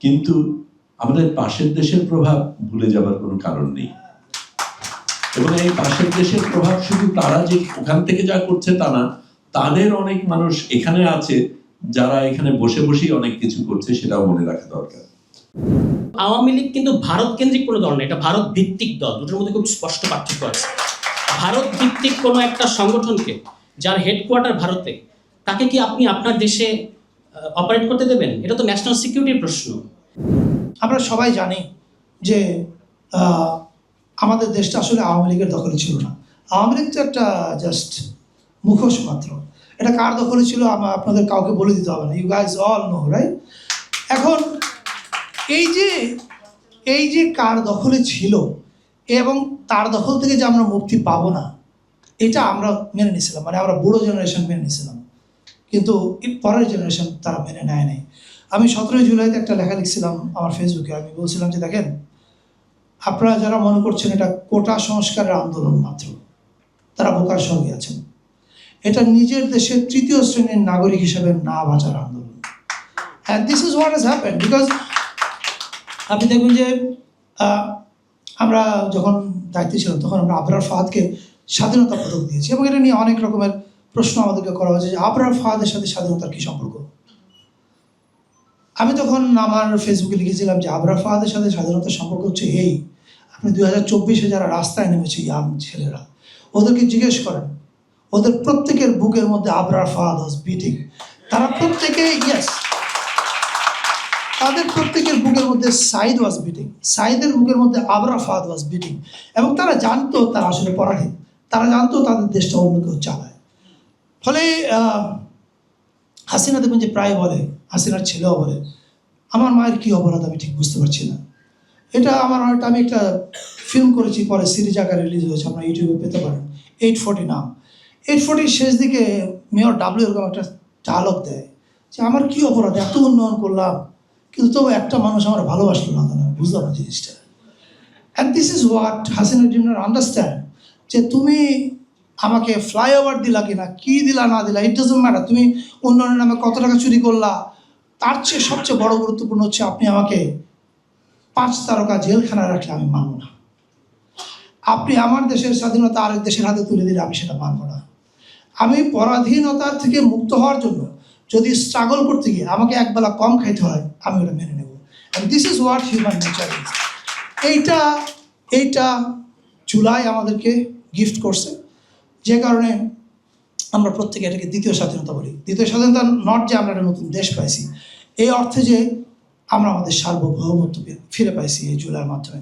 কিন্তু আমাদের পাশের দেশের প্রভাব ভুলে যাবার কোনো কারণ নেই। এবং এই পাশের দেশের প্রভাব শুধু তারা যে ওখান থেকে যা করছে তা না, তাদের অনেক মানুষ এখানে আছে যারা এখানে বসে বসেই অনেক কিছু করছে, সেটাও মনে রাখা দরকার। আওয়ামী লীগ কিন্তু ভারত কেন্দ্রিক কোনো দল না, এটা ভারত ভিত্তিক দল। দুটোর মধ্যে খুব স্পষ্ট পার্থক্য আছে। ভারত ভিত্তিক কোনো একটা সংগঠনকে যার হেডকোয়ার্টার ভারতে, তাকে কি আপনি আপনার দেশে অপারেট করতে দেবেন? এটা তো ন্যাশনাল সিকিউরিটির প্রশ্ন। আমরা সবাই জানি যে আমাদের দেশটা আসলে আওয়ামী লীগের দখলে ছিল না। আওয়ামী লীগ তো একটা জাস্ট মুখোশ মাত্র। এটা কার দখলে ছিল আপনাদের কাউকে বলে দিতে হবে না, you guys all know, right? এখন এই যে কার দখলে ছিল এবং তার দখল থেকে যে আমরা মুক্তি পাবো না, এটা আমরা মেনে নিয়েছিলাম, মানে আমরা বুড়ো জেনারেশন মেনে নিয়েছিলাম, কিন্তু পরের জেনারেশন তারা মেনে নেয় নাই। আমি 17 জুলাইতে একটা লেখা লিখছিলাম আমার ফেসবুকে। আমি বলছিলাম যে দেখেন, আপনারা যারা মনে করছেন এটা কোটা সংস্কারের আন্দোলন মাত্র, তারা বোকার সঙ্গে আছেন। এটা নিজের দেশের তৃতীয় শ্রেণীর নাগরিক হিসেবে না বাঁচার আন্দোলন। And this is what has happened. Because আপনি দেখবেন যে আমরা যখন দায়িত্বে ছিলাম তখন আমরা আবরার ফাহাদকে স্বাধীনতা পদক দিয়েছি, এবং এটা নিয়ে অনেক রকমের প্রশ্ন আমাদেরকে করা হয়েছে যে আবরার ফাহাদের সাথে স্বাধীনতার কী সম্পর্ক। আমি তখন আমার ফেসবুকে লিখেছিলাম যে আবরার ফাহাদের সাথে স্বাধীনতার সম্পর্ক হচ্ছে এই, আপনি 2024-এ যারা রাস্তায় নেমেছে ইয়াং ছেলেরা, ওদেরকে জিজ্ঞেস করেন, ওদের প্রত্যেকের বুকের মধ্যে আবরার ফাহাদ ওয়াজ বিটিং। তারা প্রত্যেকে, ইয়েস, তাদের প্রত্যেকের বুকের মধ্যে সাইদ ওয়াজ বিটিং, সাইদের বুকের মধ্যে আবরার ফাহাদ ওয়াজ বিটিং। এবং তারা জানতো তারা আসলে পরাধীন, তারা জানতো তাদের দেশটা অন্য কেউ চালায়। ফলে হাসিনা দেখবেন যে প্রায় বলে, হাসিনার ছেলেও বলে, আমার মায়ের কী অপরাধ আমি ঠিক বুঝতে পারছি না। এটা আমি একটা ফিল্ম করেছি, পরে সিরিজ আকারে রিলিজ হয়েছে, আপনারা ইউটিউবে পেতে পারেন। 840 নাম। 840 শেষ দিকে মেয়র ডাব্লিউ এরকম একটা ডায়লগ দেয় যে আমার কী অপরাধ, এত উন্নয়ন করলাম কিন্তু তবু একটা মানুষ আমার ভালোবাসলো না, কেন বুঝলাম না জিনিসটা। And this is what Hasina did not understand, যে তুমি আমাকে ফ্লাইওভার দিলা কিনা, কি দিলা না দিলা, ইট ডাজন্ট ম্যাটার। তুমি উন্নয়নের নামে কত টাকা চুরি করলা, তার চেয়ে সবচেয়ে বড় গুরুত্বপূর্ণ হচ্ছে আপনি আমাকে 5 তারকা জেলখানায় রাখলে আমি মানব না। আপনি আমার দেশের স্বাধীনতা আরেক দেশের হাতে তুলে দিলে আমি সেটা মানব না। আমি পরাধীনতার থেকে মুক্ত হওয়ার জন্য যদি স্ট্রাগল করতে গিয়ে আমাকে একবেলা কম খাইতে হয়, আমি ওটা মেনে নেব। And this is what human nature is. এইটা জুলাই আমাদেরকে গিফট করছে, যে কারণে আমরা প্রত্যেকে এটাকে দ্বিতীয় স্বাধীনতা বলি। দ্বিতীয় স্বাধীনতা নট যে আমরা একটা নতুন দেশ পাইছি, এই অর্থে যে আমরা আমাদের সার্বভৌমত্ব ফিরে পাইছি এই জুলাইয়ের মাধ্যমে।